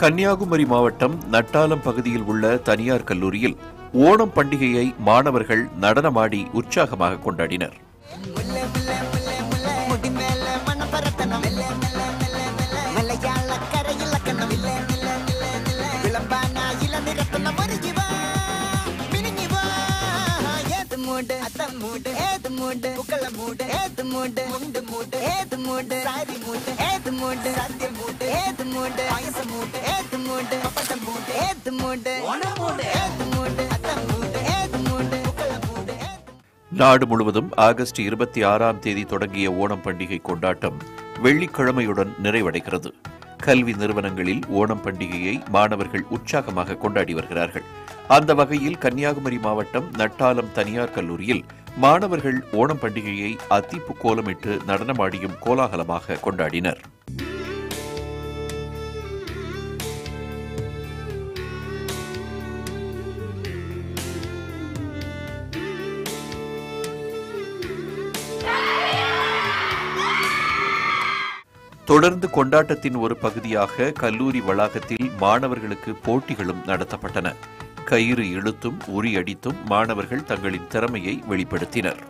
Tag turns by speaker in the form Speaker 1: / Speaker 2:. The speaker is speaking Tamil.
Speaker 1: கன்னியாகுமரி மாவட்டம் நட்டாலம் பகுதியில் உள்ள தனியார் கல்லூரியில் ஓணம் பண்டிகையை மாணவர்கள் நடனமாடி உற்சாகமாக கொண்டாடினர். நாடு முழுவதும் ஆகஸ்ட் 26ஆம் தேதி தொடங்கிய ஓணம் பண்டிகை கொண்டாட்டம் வெள்ளிக்கிழமையுடன் நிறைவடைகிறது. கல்வி நிறுவனங்களில் ஓணம் பண்டிகையை மாணவர்கள் உற்சாகமாக கொண்டாடி வருகிறார்கள். அந்த வகையில் கன்னியாகுமரி மாவட்டம் நட்டாலம் தனியார் கல்லூரியில் மாணவர்கள் ஓணம் பண்டிகையை அத்திப்பு கோலமிட்டு நடனமாடியும் கோலாகலமாக கொண்டாடினர். தொடர்ந்து கொண்டாட்டத்தின் ஒரு பகுதியாக கல்லூரி வளாகத்தில் மாணவர்களுக்கு போட்டிகளும் நடத்தப்பட்டன. கயிறு இழுத்தும் உரி அடித்தும் மாணவர்கள் தங்களின் திறமையை வெளிப்படுத்தினர்.